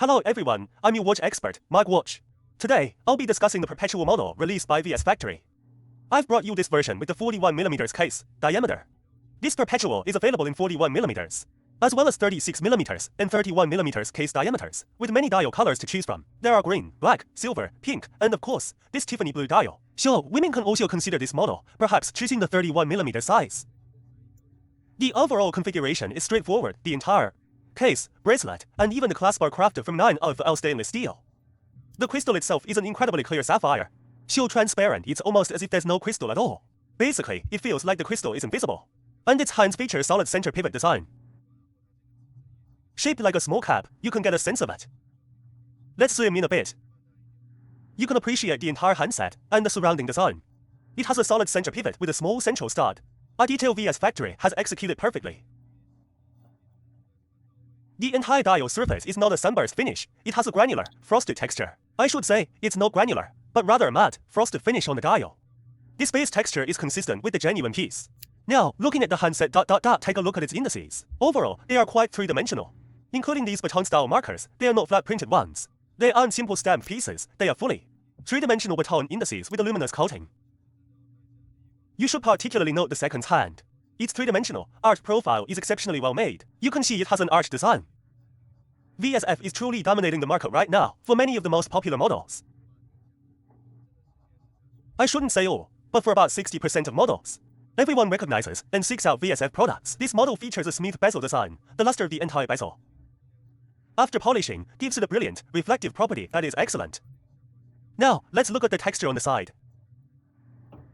Hello everyone, I'm your watch expert, Mike Watch. Today, I'll be discussing the perpetual model released by VS Factory. I've brought you this version with the 41mm case diameter. This perpetual is available in 41mm, as well as 36mm and 31mm case diameters, with many dial colors to choose from. There are green, black, silver, pink, and of course, this Tiffany Blue dial. So, women can also consider this model, perhaps choosing the 31mm size. The overall configuration is straightforward. The entire case, bracelet, and even the clasp are crafted from 9L stainless steel. The crystal itself is an incredibly clear sapphire. So transparent, it's almost as if there's no crystal at all. Basically, it feels like the crystal is invisible. And its hands feature a solid center pivot design. Shaped like a small cap, you can get a sense of it. Let's zoom in a bit. You can appreciate the entire handset and the surrounding design. It has a solid center pivot with a small central stud. A detail VS Factory has executed perfectly. The entire dial surface is not a sunburst finish, it has a granular, frosted texture. I should say, it's not granular, but rather a matte, frosted finish on the dial. This base texture is consistent with the genuine piece. Now, looking at the handset take a look at its indices. Overall, they are quite three-dimensional. Including these baton-style markers, they are not flat-printed ones. They aren't simple stamped pieces, they are fully three-dimensional baton indices with a luminous coating. You should particularly note the second hand. Its three-dimensional arch profile is exceptionally well made. You can see it has an arch design. VSF is truly dominating the market right now for many of the most popular models. I shouldn't say all, but for about 60% of models. Everyone recognizes and seeks out VSF products. This model features a smooth bezel design. The luster of the entire bezel, after polishing, gives it a brilliant, reflective property that is excellent. Now, let's look at the texture on the side.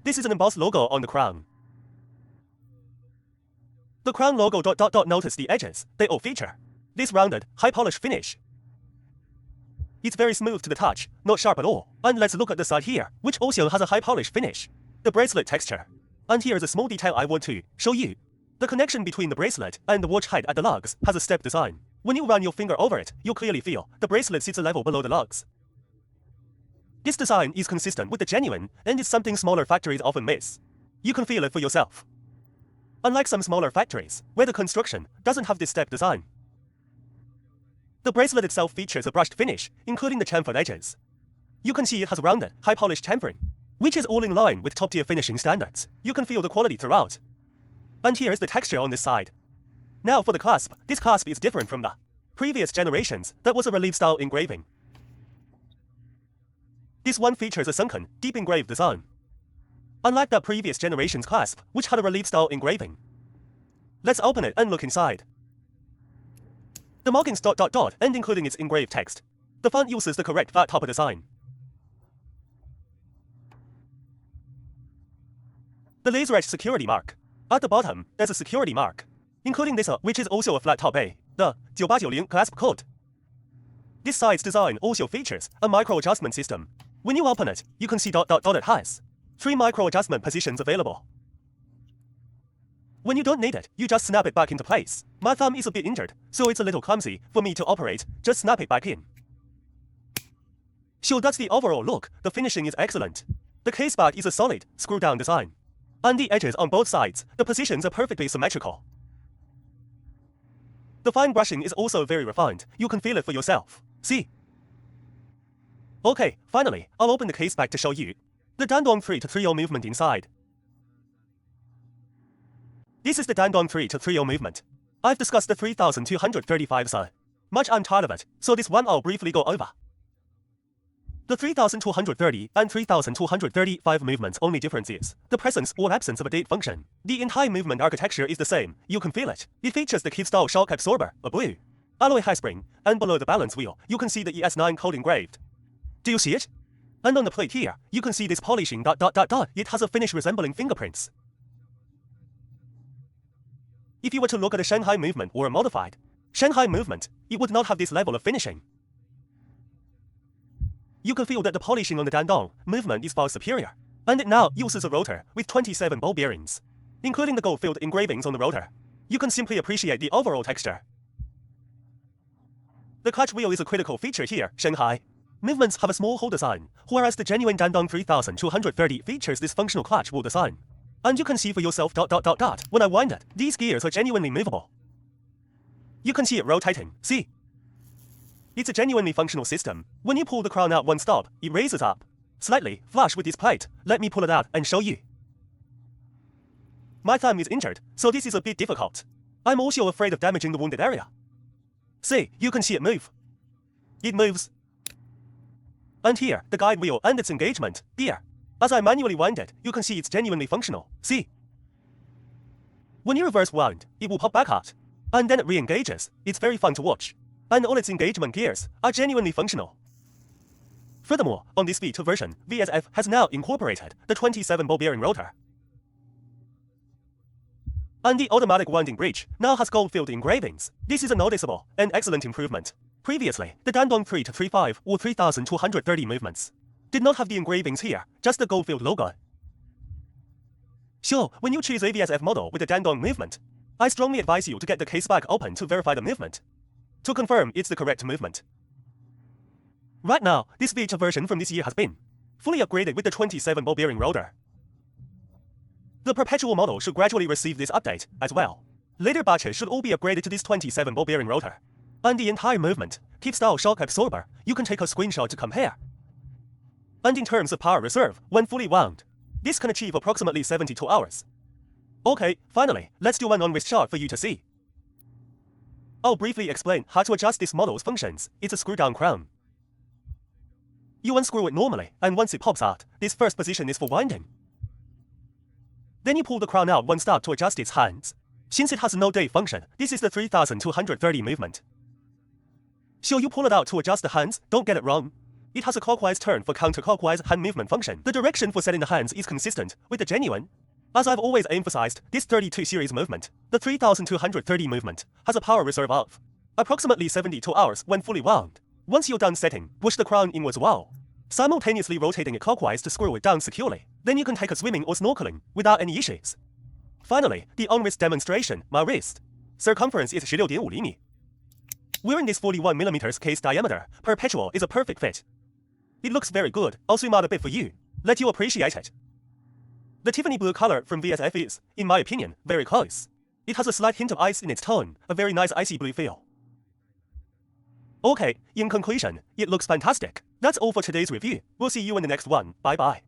This is an embossed logo on the crown. The crown logo notice the edges, they all feature this rounded, high-polished finish. It's very smooth to the touch, not sharp at all. And let's look at the side here, which also has a high-polished finish. The bracelet texture. And here is a small detail I want to show you. The connection between the bracelet and the watch head at the lugs has a step design. When you run your finger over it, you'll clearly feel the bracelet sits a level below the lugs. This design is consistent with the genuine, and is something smaller factories often miss. You can feel it for yourself. Unlike some smaller factories, where the construction doesn't have this step design. The bracelet itself features a brushed finish, including the chamfered edges. You can see it has rounded, high-polished chamfering, which is all in line with top-tier finishing standards. You can feel the quality throughout. And here is the texture on this side. Now for the clasp, this clasp is different from the previous generations that was a relief-style engraving. This one features a sunken, deep engraved design. Unlike the previous generation's clasp, which had a relief-style engraving. Let's open it and look inside. The markings and including its engraved text. The font uses the correct flat topper design. The laser edge security mark. At the bottom, there's a security mark, including this which is also a flat top A, the 9890 clasp code. This side's design also features a micro adjustment system. When you open it, you can see it has 3 micro adjustment positions available. When you don't need it, you just snap it back into place. My thumb is a bit injured, so it's a little clumsy for me to operate. Just snap it back in. So that's the overall look. The finishing is excellent. The case back is a solid, screw-down design. And the edges on both sides, the positions are perfectly symmetrical. The fine brushing is also very refined. You can feel it for yourself. See? Okay, finally, I'll open the case back to show you the Dandong 3-3-0 movement inside. This is the Dandong 3-3-0 movement. I've discussed the 3235 so much I'm tired of it, so this one I'll briefly go over. The 3230 and 3235 movements only difference is the presence or absence of a date function. The entire movement architecture is the same, you can feel it. It features the kit-style shock absorber, a blue alloy high spring, and below the balance wheel, you can see the ES9 code engraved. Do you see it? And on the plate here, you can see this polishing It has a finish resembling fingerprints. If you were to look at a Shanghai movement or a modified Shanghai movement, it would not have this level of finishing. You can feel that the polishing on the Dandong movement is far superior, and it now uses a rotor with 27 ball bearings, including the gold-filled engravings on the rotor. You can simply appreciate the overall texture. The clutch wheel is a critical feature here. Shanghai movements have a small hole design, whereas the genuine Dandong 3230 features this functional clutch wheel design. And you can see for yourself when I wind it, these gears are genuinely movable. You can see it rotating, see? It's a genuinely functional system. When you pull the crown out one stop, it raises up slightly, flush with this plate. Let me pull it out and show you. My thumb is injured, so this is a bit difficult. I'm also afraid of damaging the wounded area. See, you can see it move. It moves. And here, the guide wheel and its engagement, here. As I manually wind it, you can see it's genuinely functional. See? When you reverse wound, it will pop back out. And then it re-engages. It's very fun to watch. And all its engagement gears are genuinely functional. Furthermore, on this V2 version, VSF has now incorporated the 27 ball bearing rotor. And the automatic winding bridge now has gold-filled engravings. This is a noticeable and excellent improvement. Previously, the Dandong 3 to 35 or 3230 movements did not have the engravings here, just the gold-filled logo. So, when you choose a VSF model with the Dandong movement, I strongly advise you to get the case back open to verify the movement, to confirm it's the correct movement. Right now, this V2 version from this year has been fully upgraded with the 27 ball bearing rotor. The perpetual model should gradually receive this update as well. Later batches should all be upgraded to this 27 ball bearing rotor. And the entire movement, keep style shock absorber, you can take a screenshot to compare. And in terms of power reserve, when fully wound, this can achieve approximately 72 hours. Okay, finally, let's do an on-wrist shot for you to see. I'll briefly explain how to adjust this model's functions. It's a screw-down crown. You unscrew it normally, and once it pops out, this first position is for winding. Then you pull the crown out one stop to adjust its hands. Since it has no day function, this is the 3230 movement. So you pull it out to adjust the hands, don't get it wrong. It has a clockwise turn for counterclockwise hand movement function. The direction for setting the hands is consistent with the genuine. As I've always emphasized, this 32 series movement, the 3230 movement, has a power reserve of approximately 72 hours when fully wound. Once you're done setting, push the crown inwards while simultaneously rotating it clockwise to screw it down securely. Then you can take a swimming or snorkeling without any issues. Finally, the on-wrist demonstration. My wrist circumference is 16.5 厘米. Wearing this 41mm case diameter, perpetual is a perfect fit. It looks very good. I'll zoom out a bit for you. Let you appreciate it. The Tiffany Blue color from VSF is, in my opinion, very close. It has a slight hint of ice in its tone, a very nice icy blue feel. Okay, in conclusion, it looks fantastic. That's all for today's review. We'll see you in the next one. Bye bye.